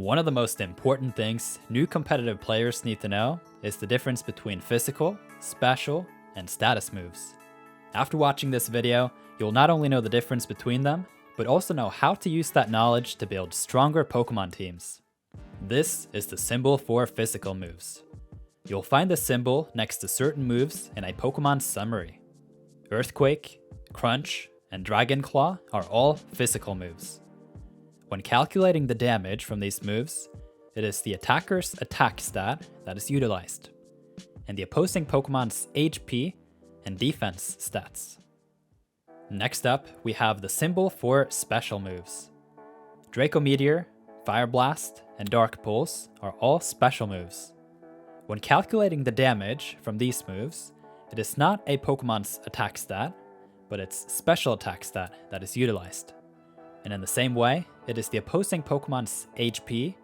One of the most important things new competitive players need to know is the difference between physical, special, and status moves. After watching this video, you'll not only know the difference between them, but also know how to use that knowledge to build stronger Pokemon teams. This is the symbol for physical moves. You'll find the symbol next to certain moves in a Pokemon summary. Earthquake, Crunch, and Dragon Claw are all physical moves. When calculating the damage from these moves, it is the attacker's attack stat that is utilized, and the opposing Pokemon's HP and defense stats. Next up, we have the symbol for special moves. Draco Meteor, Fire Blast, and Dark Pulse are all special moves. When calculating the damage from these moves, it is not a Pokemon's attack stat, but its special attack stat that is utilized. And in the same way, it is the opposing Pokemon's HP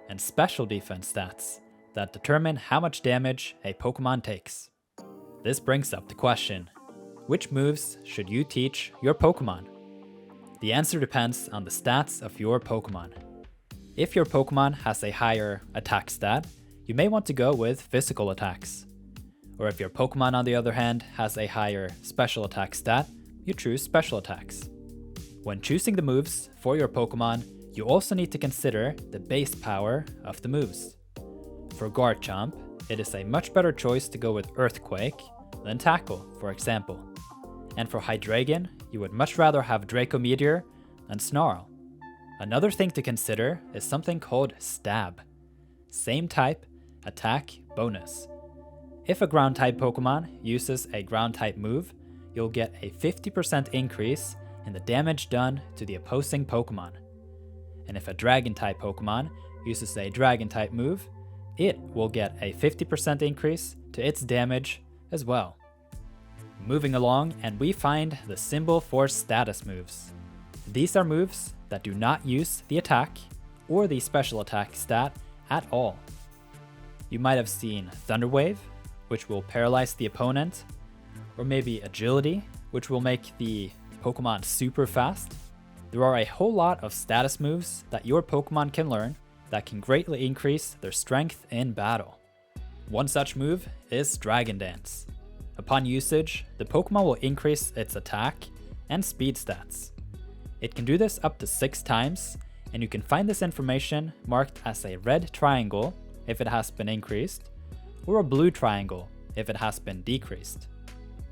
and special defense stats that determine how much damage a Pokemon takes. This brings up the question, which moves should you teach your Pokemon? The answer depends on the stats of your Pokemon. If your Pokemon has a higher attack stat, you may want to go with physical attacks. Or if your Pokemon, on the other hand, has a higher special attack stat, you choose special attacks. When choosing the moves for your Pokemon, you also need to consider the base power of the moves. For Garchomp, it is a much better choice to go with Earthquake than Tackle, for example. And for Hydreigon, you would much rather have Draco Meteor than Snarl. Another thing to consider is something called Stab. Same type, attack, bonus. If a Ground-type Pokemon uses a Ground-type move, you'll get a 50% increase in the damage done to the opposing Pokemon. And if a Dragon-type Pokemon uses a Dragon-type move, it will get a 50% increase to its damage as well. Moving along, and we find the symbol for status moves. These are moves that do not use the attack or the special attack stat at all. You might have seen Thunder Wave, which will paralyze the opponent, or maybe Agility, which will make the Pokemon super fast. There are a whole lot of status moves that your Pokemon can learn that can greatly increase their strength in battle. One such move is Dragon Dance. Upon usage, the Pokemon will increase its attack and speed stats. It can do this up to 6 times, and you can find this information marked as a red triangle if it has been increased, or a blue triangle if it has been decreased.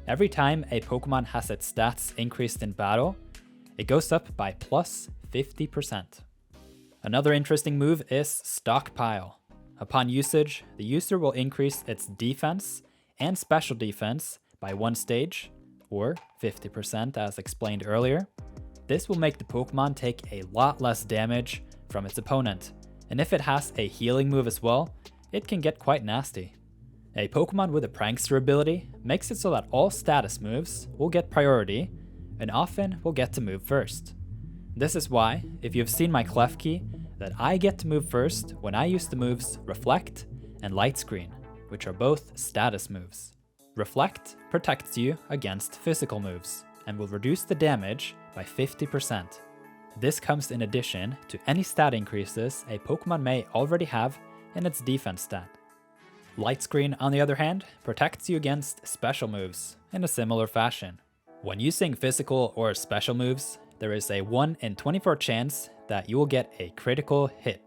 Every time a Pokemon has its stats increased in battle, it goes up by plus 50%. Another interesting move is Stockpile. Upon usage, the user will increase its defense and special defense by 1 stage, or 50% as explained earlier. This will make the Pokemon take a lot less damage from its opponent, and if it has a healing move as well, it can get quite nasty. A Pokemon with a Prankster ability makes it so that all status moves will get priority, and often will get to move first. This is why, if you've seen my Klefki, that I get to move first when I use the moves Reflect and Light Screen, which are both status moves. Reflect protects you against physical moves, and will reduce the damage by 50%. This comes in addition to any stat increases a Pokemon may already have in its defense stat. Light Screen, on the other hand, protects you against special moves in a similar fashion. When using physical or special moves, there is a 1 in 24 chance that you will get a critical hit.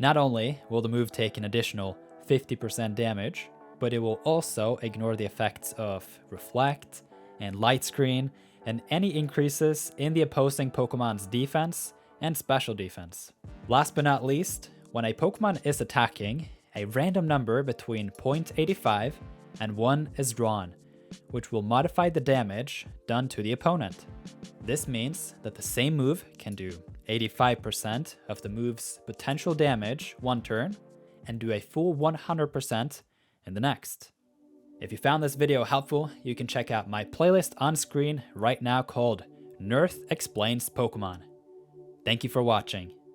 Not only will the move take an additional 50% damage, but it will also ignore the effects of Reflect and Light Screen and any increases in the opposing Pokemon's defense and special defense. Last but not least, when a Pokemon is attacking, a random number between 0.85 and 1 is drawn, which will modify the damage done to the opponent. This means that the same move can do 85% of the move's potential damage one turn, and do a full 100% in the next. If you found this video helpful, you can check out my playlist on screen right now called Nerth Explains Pokemon. Thank you for watching.